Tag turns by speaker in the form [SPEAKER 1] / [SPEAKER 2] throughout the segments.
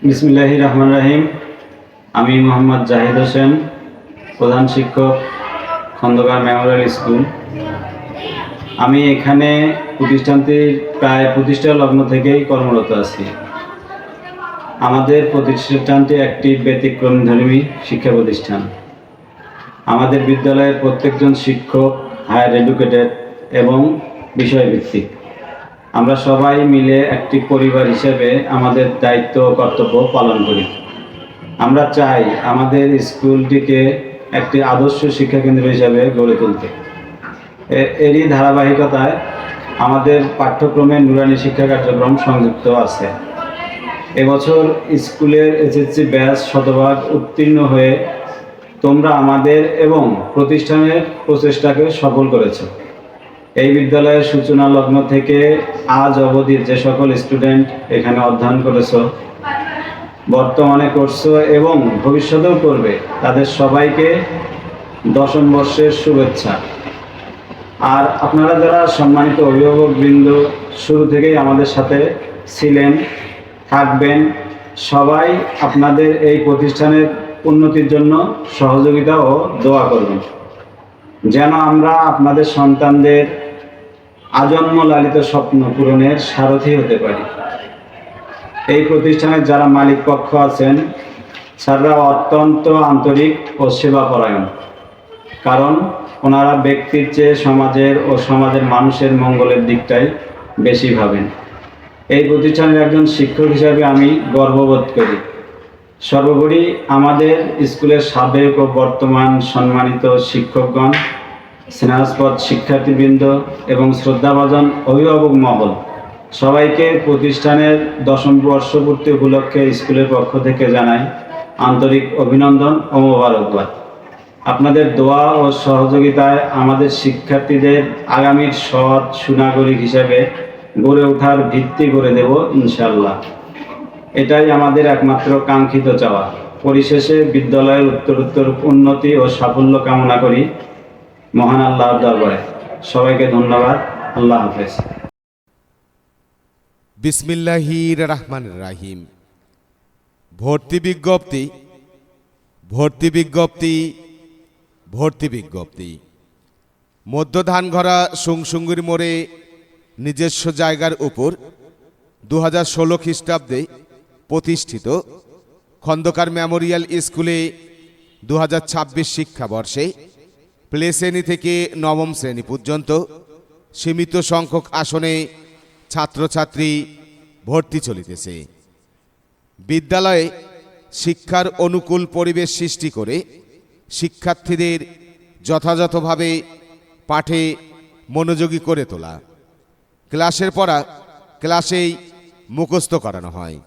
[SPEAKER 1] বিসমিল্লাহির রহমানির রহিম। আমি মোহাম্মদ জাহিদ হোসেন, প্রধান শিক্ষক, খন্দকার মেমোরিয়াল স্কুল। আমি এখানে প্রতিষ্ঠানটির প্রায় প্রতিষ্ঠা লগ্ন থেকেই কর্মরত আছি। আমাদের প্রতিষ্ঠানটি একটি ব্যতিক্রমধর্মী শিক্ষা প্রতিষ্ঠান। আমাদের বিদ্যালয়ের প্রত্যেকজন শিক্ষক হায়ার এডুকেটেড এবং বিষয়ভিত্তিক। আমরা সবাই মিলে একটি পরিবার হিসেবে আমাদের দায়িত্ব ও কর্তব্য পালন করি। আমরা চাই আমাদের স্কুলটিকে একটি আদর্শ শিক্ষাকেন্দ্র হিসেবে গড়ে তুলতে। এরই ধারাবাহিকতায় আমাদের পাঠ্যক্রমে নুরানি শিক্ষা কার্যক্রম সংযুক্ত আছে। এবছর স্কুলের এসএসসি ব্যাচ শতভাগ উত্তীর্ণ হয়ে তোমরা আমাদের এবং প্রতিষ্ঠানের প্রচেষ্টাকে সফল করেছ। এই বিদ্যালয়ের সূচনা লগ্ন থেকে আজ অবধি যে সকল স্টুডেন্ট এখানে অধ্যয়ন করেছ, বর্তমানে করছো এবং ভবিষ্যতেও করবে, তাদের সবাইকে দশম বর্ষের শুভেচ্ছা। আর আপনারা যারা সম্মানিত অভিভাবকবৃন্দ শুরু থেকেই আমাদের সাথে ছিলেন, থাকবেন, সবাই আপনাদের এই প্রতিষ্ঠানের উন্নতির জন্য সহযোগিতা ও দোয়া করবেন, যেন আমরা আপনাদের সন্তানদের আজন্ম লালিত স্বপ্ন পূরণের সারথি হতে পারি। এই প্রতিষ্ঠানের যারা মালিক পক্ষ আছেন স্যাররা অত্যন্ত আন্তরিক ও সেবাপরায়ণ, কারণ ওনারা ব্যক্তির চেয়ে সমাজের ও সমাজের মানুষের মঙ্গলের দিকটাই বেশি ভাবেন। এই প্রতিষ্ঠানের একজন শিক্ষক হিসাবে আমি গর্ববোধ করি। সর্বোপরি আমাদের স্কুলের সাবেক ও বর্তমান সম্মানিত শিক্ষকগণ, স্নেহাস্পদ শিক্ষার্থীবৃন্দ এবং শ্রদ্ধাভাজন অভিভাবক মহল, সবাইকে প্রতিষ্ঠানের দশম বর্ষপূর্তি উপলক্ষে স্কুলের পক্ষ থেকে জানাই আন্তরিক অভিনন্দন ও মোবারকবাদ। আপনাদের দোয়া ও সহযোগিতায় আমাদের শিক্ষার্থীদের আগামীর সৎ সুনাগরিক হিসেবে গড়ে ওঠার ভিত্তি করে দেব ইনশাআল্লাহ। এটাই আমাদের একমাত্র কাঙ্ক্ষিত চাওয়া। পরিশেষে বিদ্যালয়ের উত্তরোত্তর উন্নতি ও সাফল্য কামনা করি মহান আল্লাহর দরবারে। সবাইকে ধন্যবাদ। আল্লাহ হাফেজ।
[SPEAKER 2] বিসমিল্লাহির রহমানির রহিম। ভর্তি বিজ্ঞপ্তি, ভর্তি বিজ্ঞপ্তি, ভর্তি বিজ্ঞপ্তি। মধ্য ধানঘরা সুংসুঙ্গির মোড়ে নিজস্ব জায়গার উপর 2016 খ্রিস্টাব্দে প্রতিষ্ঠিত খন্দকার মেমোরিয়াল স্কুলে 2026 শিক্ষাবর্ষে প্লে শ্রেণী থেকে নবম শ্রেণী পর্যন্ত সীমিত সংখ্যক আসনে ছাত্রছাত্রী ভর্তি চলিতেছে। বিদ্যালয়ে শিক্ষার অনুকূল পরিবেশ সৃষ্টি করে শিক্ষার্থীদের যথাযথভাবে পাঠে মনোযোগী করে তোলা। ক্লাসের পড়া ক্লাসেই মুখস্থ করানো হয়।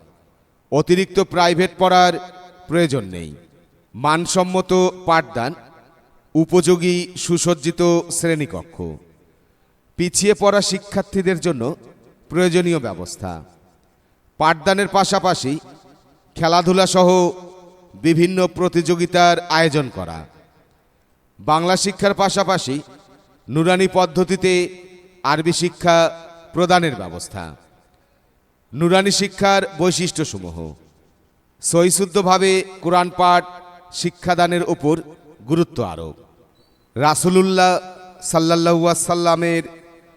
[SPEAKER 2] অতিরিক্ত প্রাইভেট পড়ার প্রয়োজন নেই। মানসম্মত পাঠদান, উপযোগী সুসজ্জিত শ্রেণীকক্ষ, পিছিয়ে পড়া শিক্ষার্থীদের জন্য প্রয়োজনীয় ব্যবস্থা। পাঠদানের পাশাপাশি খেলাধুলা সহ বিভিন্ন প্রতিযোগিতার আয়োজন করা। বাংলা শিক্ষার পাশাপাশি নুরানি পদ্ধতিতে আরবি শিক্ষা প্রদানের ব্যবস্থা। নুরানি শিক্ষার বৈশিষ্ট্যসমূহ: সহিশুদ্ধভাবে কোরআন পাঠ শিক্ষাদানের উপর গুরুত্ব আরোপ। রাসূলুল্লাহ সাল্লাল্লাহু আলাইহি সাল্লামের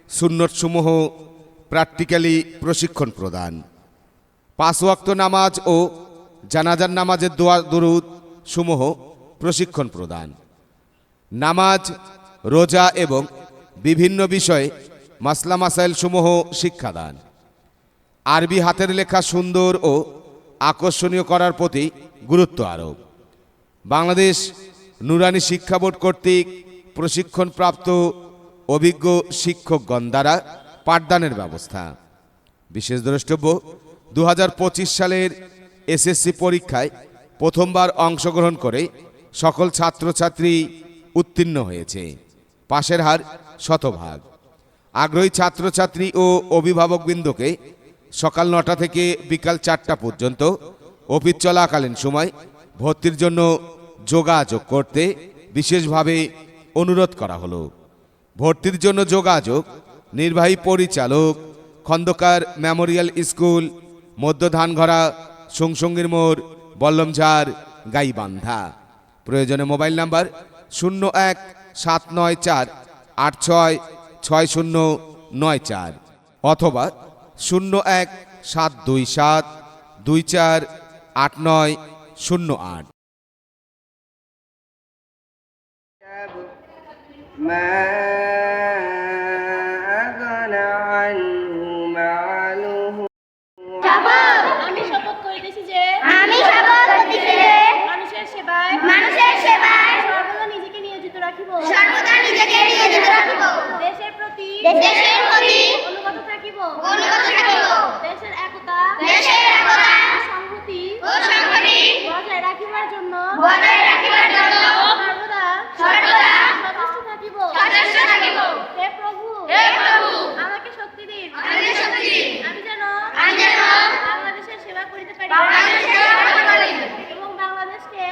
[SPEAKER 2] সুন্নতসমূহ প্র্যাকটিক্যালি প্রশিক্ষণ প্রদান। 5 ওয়াক্ত নামাজ ও জানাজার নামাজের দোয়া দুরুদ সমূহ প্রশিক্ষণ প্রদান। নামাজ, রোজা এবং বিভিন্ন বিষয়ে মাসলা মাসাইল সমূহ শিক্ষাদান। আরবি হাতের লেখা সুন্দর ও আকর্ষণীয় করার প্রতি গুরুত্ব আরোপ। বাংলাদেশ নুরানি শিক্ষা বোর্ড কর্তৃক প্রশিক্ষণপ্রাপ্ত অভিজ্ঞ শিক্ষকগণ দ্বারা পাঠদানের ব্যবস্থা। বিশেষ দ্রষ্টব্য: 2025 সালের এসএসসি পরীক্ষায় প্রথমবার অংশগ্রহণ করে সকল ছাত্রছাত্রী উত্তীর্ণ হয়েছে। পাশের হার 100%। আগ্রহী ছাত্রছাত্রী ও অভিভাবকবৃন্দকে সকাল 9টা থেকে বিকাল 4টা পর্যন্ত অফিস চলাকালীন সময় ভর্তির জন্য যোগাযোগ করতে বিশেষভাবে অনুরোধ করা হলো। ভর্তির জন্য যোগাযোগ: নির্বাহী পরিচালক, খন্দকার মেমোরিয়াল স্কুল, মধ্য ধানঘরা, সংসঙ্গীর মোড়, বল্লমঝাড়, গাইবান্ধা। প্রয়োজনে মোবাইল নাম্বার 01-794-86-6094 অথবা 01-727-24-8908।
[SPEAKER 3] ما أغنى عنه ماله
[SPEAKER 4] আমি শপথ করিতেছি যে মানুষের সেবায় সর্বদা নিজেকে নিয়োজিত রাখিব। দেশের প্রতি অনুগত থাকিব। দেশের একতা ও সংহতি বজায় রাখিবার জন্য সর্বদা সচেষ্ট থাকিব। হে প্রভু আমাকে শক্তি দিন, আমি যেন বাংলাদেশের সেবা করিতে পারি এবং বাংলাদেশকে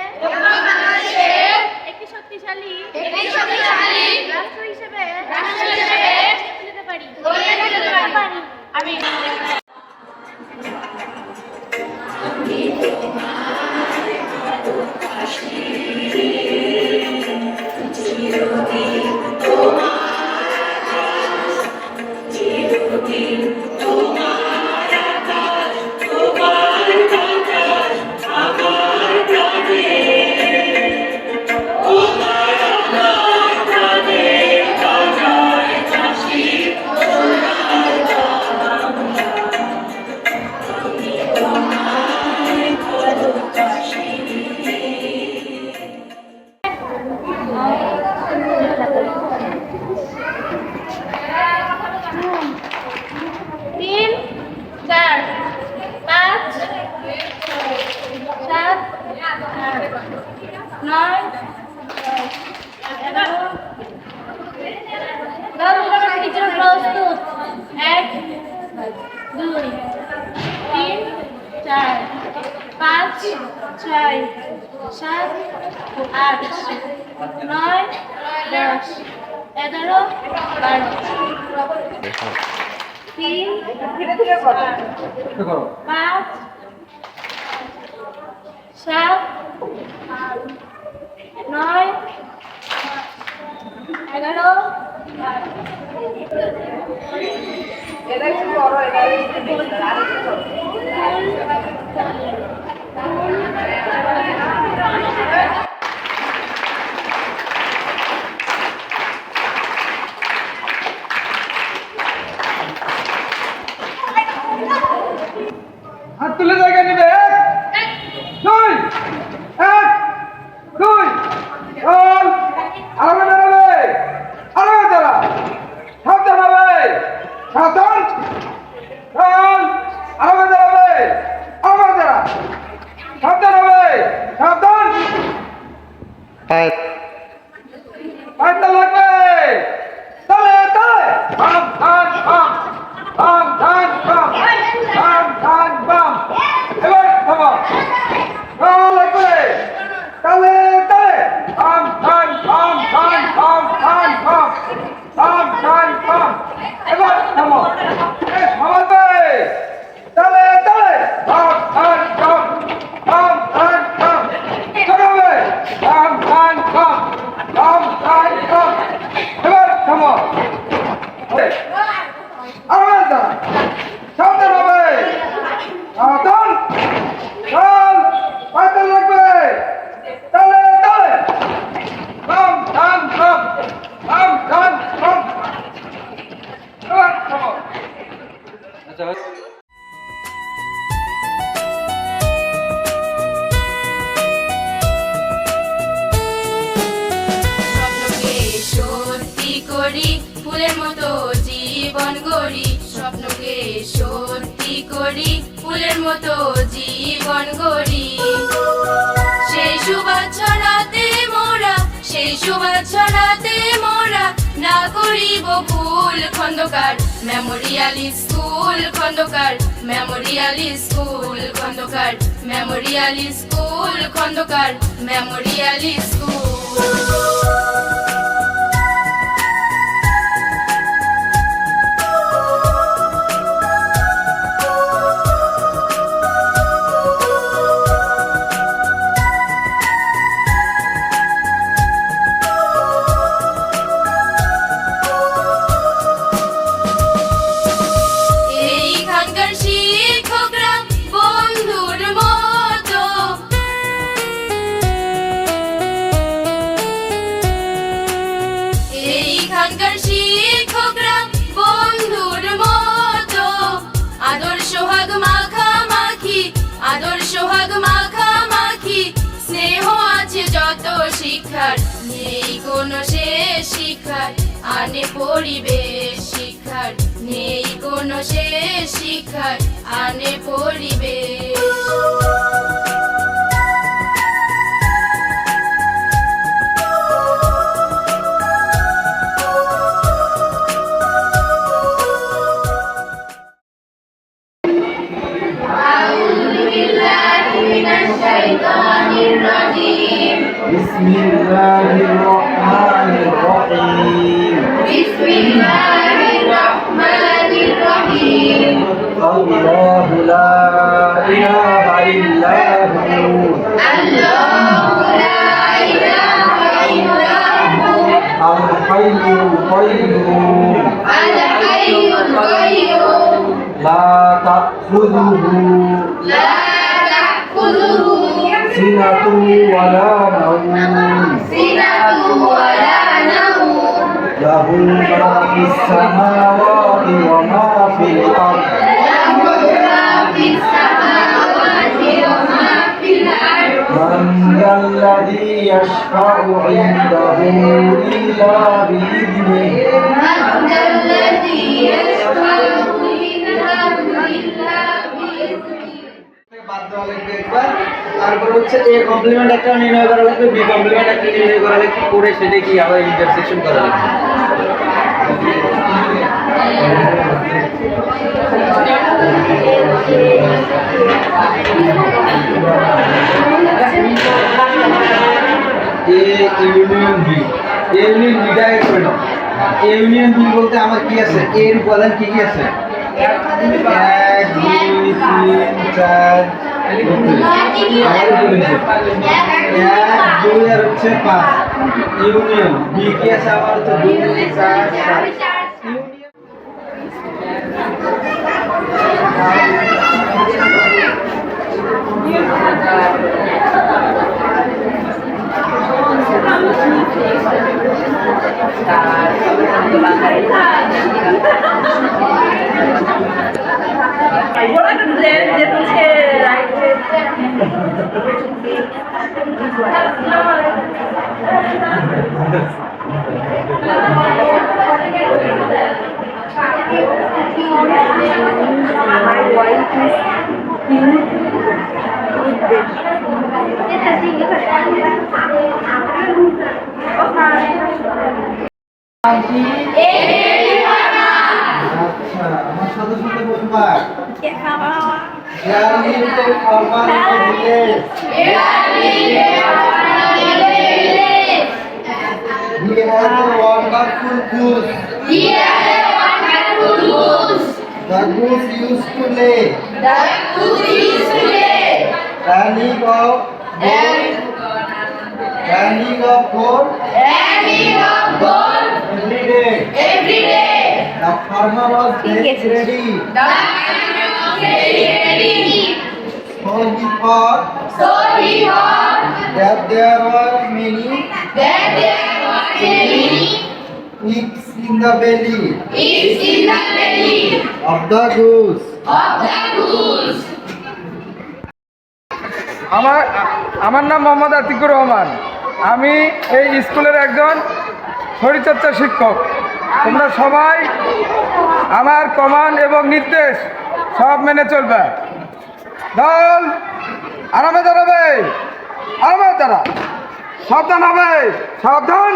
[SPEAKER 4] একটি শক্তিশালী রাষ্ট্র হিসেবে গড়ে তুলিতে পারি। আমি প্রস্তুত 1 2 3 4 5 6 7 8 9 10 11 12 3 5 7 9 11
[SPEAKER 5] হাত তুলে জায়গা নেবে 1 2 আরো দাঁড়াবে সাবধান হবে সাবধান আরো দাঁড়াবে সাবধান হবে সাবধান পাঁচটা লাগবে তালে বাম এবার থামো লাগবে তালে এবার থামো সমাজে তালে চড়াবে এবার থামো আমার সাবধান হবে সাবধান পাইতে লাগবে তালে এবার থামো
[SPEAKER 6] স্বপ্নকে সত্যি করি ফুলের মতো জীবন গড়ি। স্বপ্নকে সত্যি করি ফুলের মতো জীবন গড়ি। সেই সুবাদ ছড়াতে মোরা না করিব ভুল। Khandakar memorial school Khandakar memorial school Khandakar memorial school Khandakar memorial school. মতো শিক্ষার নেই কোনো শেষ শিক্ষার আনে পরিবেশ শিক্ষার নেই কোনো শেষ শিক্ষার আনে পরিবেশ
[SPEAKER 5] بسم الله الرحمن الرحيم
[SPEAKER 6] بسم الله الرحمن الرحيم
[SPEAKER 5] الله لا إله إلا هو
[SPEAKER 6] الله لا إله إلا هو
[SPEAKER 5] الحي القيوم
[SPEAKER 6] الحي القيوم
[SPEAKER 5] لا تأخذه
[SPEAKER 6] لا تأخذه
[SPEAKER 5] سنة ولا نوم
[SPEAKER 6] سنة ولا نوم
[SPEAKER 5] له ما في السماوات وما في الأرض
[SPEAKER 6] له ما في السماوات وما في الأرض
[SPEAKER 5] من ذا الذي يشفع عنده إلا بإذنه
[SPEAKER 6] من ذا الذي يشفع عنده إلا بإذنه
[SPEAKER 5] বাদ দেওয়া লাগবে একবার তারপর হচ্ছে এ কমপ্লিমেন্ট একটা নির্ণয় করা লাগবে বি কমপ্লিমেন্ট একটা নির্ণয় করা লাগবে করে সেটা কি আবার ইন্টারসেকশন করা লাগবে A union B union beta একবার ইউনিয়ন বি বলতে আমার কি আছে এর উপাদান কি কি আছে 1 2 3 4 দুই আর হচ্ছে 5 ইউনিয়ন বি কি আছে আমার তো 2 4 7 আচ্ছা আমার সাথে সাথে বলবা ইয়ারলিতে ফরমালিতে দিলে He has a wonderful goose. The goose used to lay. Running of gold every day. The farmer was very ready. So he thought that there were many pigs in the belly of the goose.
[SPEAKER 7] আমার নাম মোহাম্মদ আতিকুর রহমান। আমি এই স্কুলের একজন শরীরচর্চা শিক্ষক। তোমরা সবাই আমার কমান্ড এবং নির্দেশ সব মেনে চলবে। দল আরামে দাঁড়াবে, আরামে দাঁড়া, সাবধান হবে, সাবধান,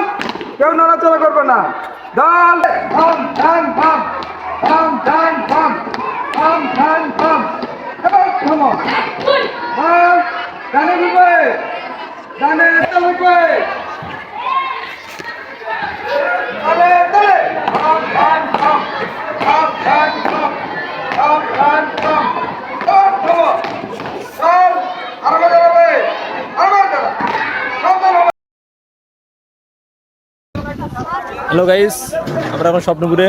[SPEAKER 7] কেউ নড়াচড়া করবে না। দল থাম থাম থাম থাম থাম থাম থাম থাম থাম, এবার থামো। দল ডানে ঘুরবে, ডানে চালাবে, ডানে ডানে, থাম থাম থাম থাম থাম থাম থাম থাম থাম, এবার থামো। দল আরামে দাঁড়াবে, আরামে দাঁড়া, সাবধান হবে।
[SPEAKER 8] হ্যালো গাইস, আমরা এখন স্বপ্নপুরে।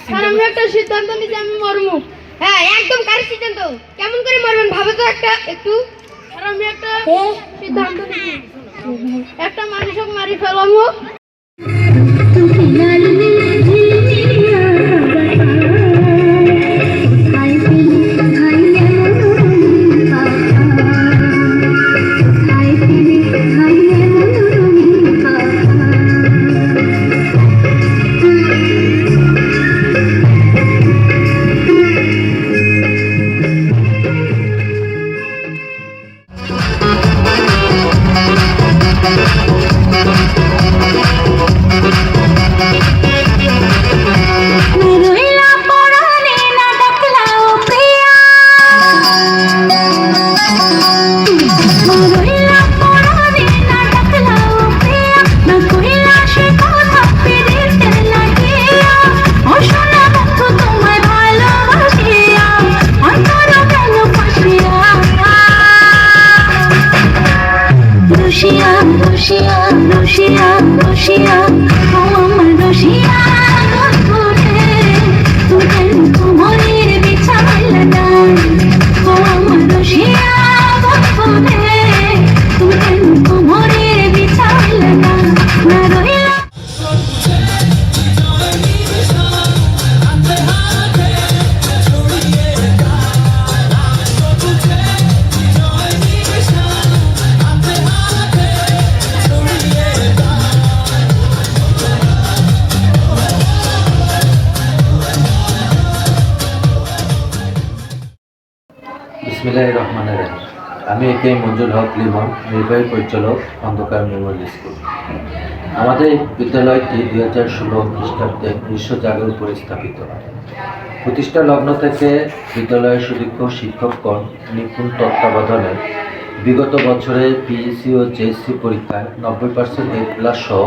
[SPEAKER 4] স্যার আমি একটা সিদ্ধান্ত নিয়েছি, আমি মরবো। হ্যাঁ একদম কারেক্ট সিদ্ধান্ত। কেমন করে মরবেন ভাবে তো একটু। স্যার আমি একটা সিদ্ধান্ত নিয়েছি, একটা মানুষকে মারি ফেলামো।
[SPEAKER 9] বিসমিল্লাহির রহমানির রহিম। আমি একে মঞ্জুর হক লিমন, নির্বাহী পরিচালক খন্দকার মেমোরিয়াল স্কুল। আমাদের এই বিদ্যালয়টি 2016 খ্রিস্টাব্দে 1900 জাগের উপরে স্থাপিত। প্রতিষ্ঠা লগ্ন থেকে বিদ্যালয়ের সুদক্ষ শিক্ষকগণ নিপুণ তত্ত্বাবধানে বিগত বছরে পিএসসি ও জেএসসি পরীক্ষায় 90% A+ সহ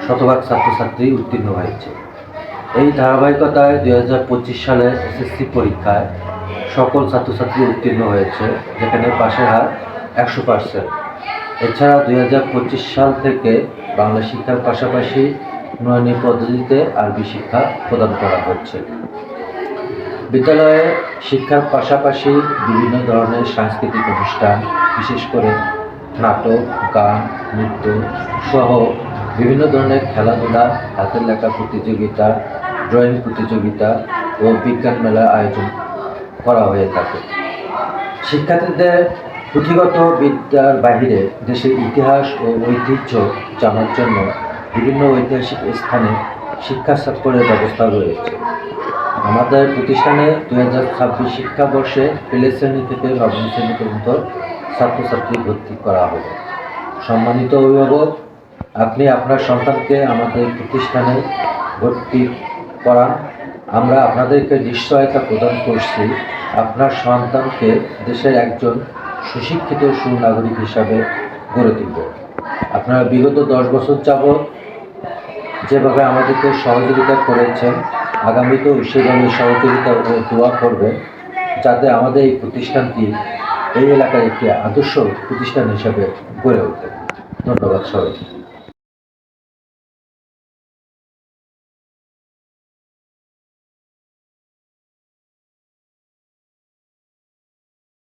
[SPEAKER 9] শতভাগ ছাত্রছাত্রী উত্তীর্ণ হয়েছে। এই ধারাবাহিকতায় 2025 সালে এসএসসি পরীক্ষায় সকল ছাত্রছাত্রী উত্তীর্ণ হয়েছে, যেখানে পাশের হার 100%। এছাড়া 2025 সাল থেকে বাংলা শিক্ষার পাশাপাশি নয়নি পদ্ধতিতে আরবি শিক্ষা প্রদান করা হচ্ছে। বিদ্যালয়ে শিক্ষার পাশাপাশি বিভিন্ন ধরনের সাংস্কৃতিক অনুষ্ঠান, বিশেষ করে নাটক, গান, নৃত্য সহ বিভিন্ন ধরনের খেলাধুলা, হাতের লেখা প্রতিযোগিতা, ড্রয়িং প্রতিযোগিতা ও বিজ্ঞান মেলার আয়োজন করা হয়ে থাকে। শিক্ষার্থীদের পুঁথিগত বিদ্যার বাহিরে দেশের ইতিহাস ও ঐতিহ্য জানার জন্য বিভিন্ন ঐতিহাসিক স্থানে শিক্ষা সফরের ব্যবস্থা রয়েছে। আমাদের প্রতিষ্ঠানে 2026 শিক্ষাবর্ষে প্লে শ্রেণী থেকে নবম শ্রেণী পর্যন্ত ছাত্রছাত্রী ভর্তি করা হবে। সম্মানিত অভিভাবক, আপনি আপনার সন্তানকে আমাদের প্রতিষ্ঠানে ভর্তি করান। আমরা আপনাদেরকে নিশ্চয়তা প্রদান করছি আপনার সন্তানকে দেশের একজন সুশিক্ষিত সুনাগরিক হিসাবে গড়ে তুলব। আপনারা বিগত 10 বছর যাবৎ যেভাবে আমাদেরকে সহযোগিতা করেছেন, আগামীতেও সেভাবে সহযোগিতা ও দোয়া করবেন, যাতে আমাদের এই প্রতিষ্ঠানটি এই এলাকার একটি আদর্শ প্রতিষ্ঠান হিসাবে গড়ে ওঠে। ধন্যবাদ সবাইকে।